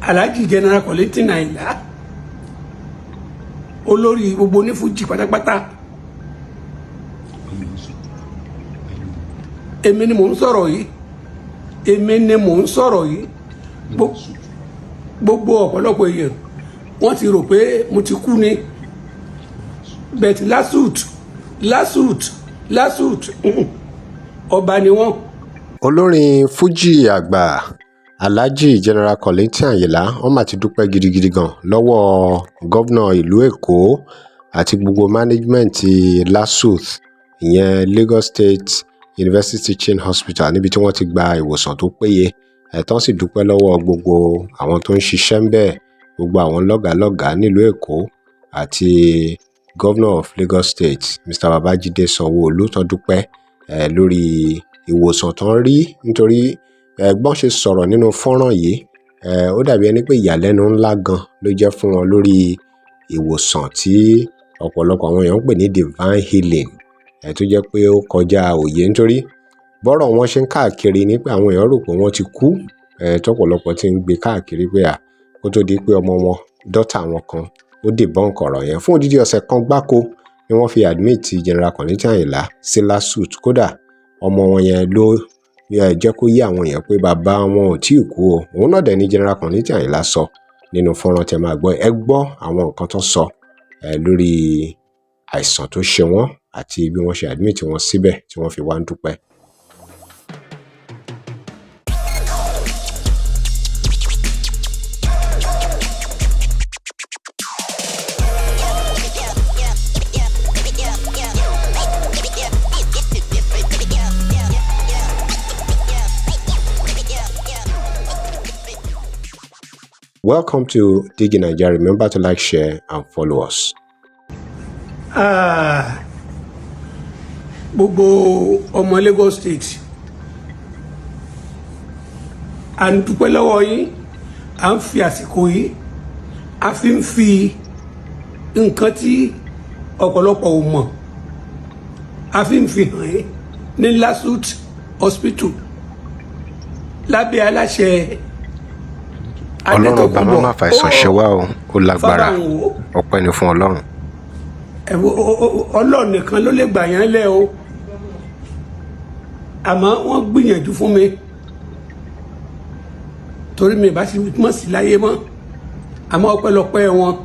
Alhaji General Kollington Ayinla olórí gbogbo ní fuji pátápátá èmi ni mò ń sọ̀rọ̀ yìí gbogbo ọ̀pọ̀lọpọ̀ èèyàn wọ́n ti rò pé mo ti kú ni bẹ̀tì lásùt ọba ni wọ́n. olórin fuji àgbà Alhaji General Kollington Ayinla wọ́n mà ti dúpẹ́ gidigidi gan lọ́wọ́ gómìnà ìlú Èkó àti gbogbo management LASUTH ìyẹn Lagos State University Teaching Hospital níbi tí wọ́n ti gba ìwòsàn tó péye ẹ̀tàn sì dúpẹ́ lọ́wọ́ gbogbo àwọn tó ń ṣiṣẹ́ ń bẹ̀ gbogbo àwọn lọ́gàálọ́gàá nílùú Èkó àti Governor of Lagos State Mr. Babajide SANWO tó dúpẹ́ lórí ìwòsàn tó ń rí nítorí ẹ̀gbọ́n ṣe sọ̀rọ̀ nínú fọ́nrán yìí ó dàbí ẹni pé ìyàlẹ́nu ńlá gan ló jẹ́ fún wọn lórí ìwòsàn tí ọ̀pọ̀lọpọ̀ àwọn èèyàn ń pè ní divine healing tó jẹ́ pé ó kọjá òye nítorí bọ́rọ̀ wọn ṣe ń káàkiri ní pé àwọn èèyàn rò pé wọ́n ti kú tọ́pọ̀lọpọ̀ ti ń gbé káàkiri pé kó tó di pé ọmọ wọn dọ́tà wọn kan ó debunk ọ̀rọ̀ yẹn fún odidi ọ̀sẹ̀ kan gbáko ni wọ́n fi admit General Kollington Ayinla sí LASUTH kódà ọmọ wọn yẹn ló jẹ́ kó yé àwọn èèyàn pé bàbá wọn ò tí ì kú o òun náà dẹ̀ ní General Kollington Ayinla sọ nínú fọ́nrán tẹ́ máa gbọ́ ẹ gbọ́ àwọn nǹkan tó sọ lórí àìsàn tó ṣe wọ́n àti bí wọ́n ṣe admit wọn síbẹ̀ tí wọ́n fi wá ń dúpẹ́. Welcome to Digi Nigeria. Remember to like, share, and follow us. Gbogbo ọmọ Lagos State à ń dúpẹ́ lọ́wọ́ yín à ń fi àsìkò yìí a fi ń fi nǹkan tí ọ̀pọ̀lọpọ̀ ò mọ̀ a fi ń fi hàn yín ní LASUTH hospital lábẹ́ aláṣẹ ọlọ́run bá má fa ìsàn ṣe wá o ó lágbára ọpẹ́ ni fún ọlọ́run. ọlọ́run nìkan ló lè gbà yán lẹ̀ o àmọ́ wọ́n gbìyànjú fún mi torí mi bá sì mọ̀ sí láyé mọ́ àmọ́ ọpẹ́lọpẹ́ wọn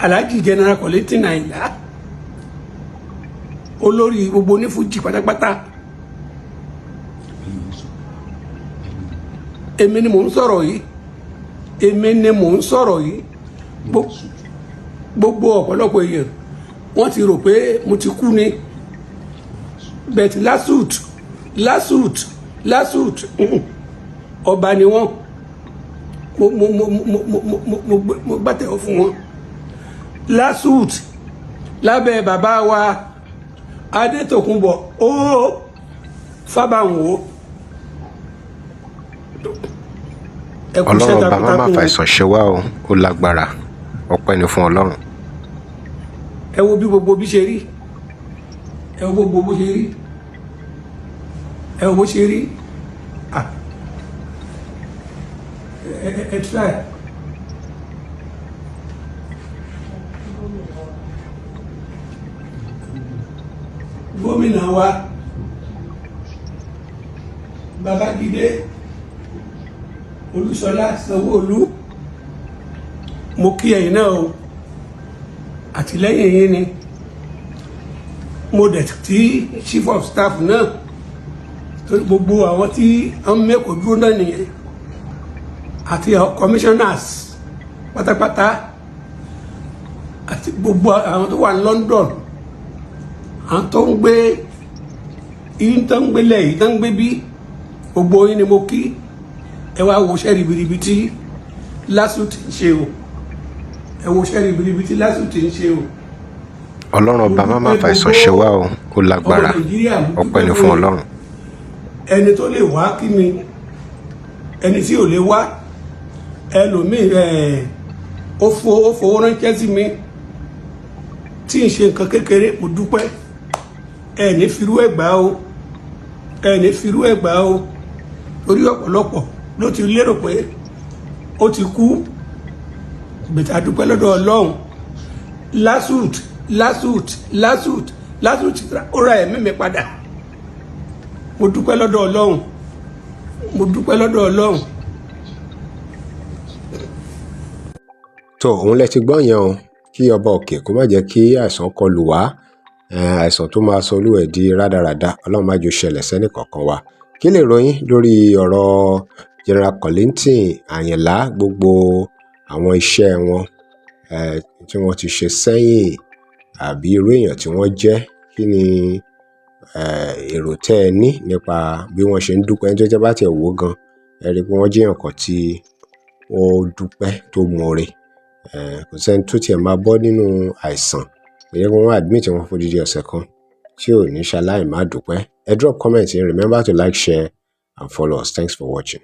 Alhaji General Kollington Ayinla olórí gbogbo ní fuji pátápátá èmi ni mò ń sọ̀rọ̀ yìí gbogbo ọ̀pọ̀lọpọ̀ èèyàn wọ́n ti rò pé mo ti kú ni bẹ̀tì lásùt ọba ni wọ́n mo gbàtẹ̀wọ́ fún wọn LASUTH lábẹ́ bàbá wa Adétòkunbọ̀ ó Fábànwò ọlọ́run bá má fa ìsàn ṣe wá o ó lágbára ọpẹ́ ni fún ọlọ́run. ẹ wo bí gbogbo bí ṣe rí ẹ wo gbogbo bó ṣe rí ẹ wo bó ṣe rí ẹ try. gómìnà wa Babájídé Olúṣọlá Sanwó-Olú mo kí ẹ̀yin náà o àtìlẹ́yìn yín ni mo dẹ̀ tí chief of staff náà torí gbogbo àwọn tí wọ́n mẹ́kọ̀ọ́ dúró náà nìyẹn àti commissioners pátápátá àti gbogbo àwọn tó wà ní London àwọn tó ń gbé yín tó ń gbélé yìí tó ń gbé bí gbogbo yín ni mo kí ẹ wá wo ṣẹ́ ribiribi tí LASUTH ń ṣe o ẹ wo ṣẹ́ ribiribi tí LASUTH ń ṣe o. ọlọ́run ọba má fa ìsàn ṣe wá o ó lágbára ọpẹ́ ni fún ọlọ́run. ẹni tó lè wá kí mi ẹni tí ò lè wá ẹlòmíì ó fowó ránṣẹ́ sí mi tí ń ṣe nǹkan kékeré mo dúpẹ́ ẹ ní firú ẹ̀gbá o torí ọ̀pọ̀lọpọ̀ ló ti lérò pé ó ti kú, bẹ̀tà dúpẹ́ lọ́dọ̀ Ọlọ́run. lásùt ó ra ẹ̀mí mi padà. Mo dúpẹ́ lọ́dọ̀ Ọlọ́run, mo dúpẹ́ lọ́dọ̀ Ọlọ́run. tó òun lẹ ti gbọ́ yẹn o, kí ọba òkè kó má jẹ́ kí àìsàn kọlù wá, àìsàn tó máa sọ olúwẹ̀ di rádaràda, ọlọ́run má jò ṣẹlẹ̀ sẹ́nì kọ̀ọ̀kan wa. Kí lè ròyìn lórí ọ̀rọ̀ General Kollington Ayinla, gbogbo àwọn iṣẹ́ wọn tí wọ́n ti ṣe sẹ́yìn àbí irú èèyàn tí wọ́n jẹ́? Kí ni èrò tẹ́ ẹ ní nípa bí wọ́n ṣe ń dúpẹ́? Ẹni tó jẹ́ bá tiẹ̀ wò gan, ẹ rí i pé wọ́n jẹ́ èèyàn kan tí ó dúpẹ́, tó mọre. Kò sẹ́ni tó tiẹ̀ máa bọ́ nínú àìsàn kò yẹ kí wọ́n admit wọn fún odidi ọ̀sẹ̀ kan tí ò ní ṣaláì má dúpẹ́. Ẹ drop comment, remember to like, share and follow us. Thanks for watching.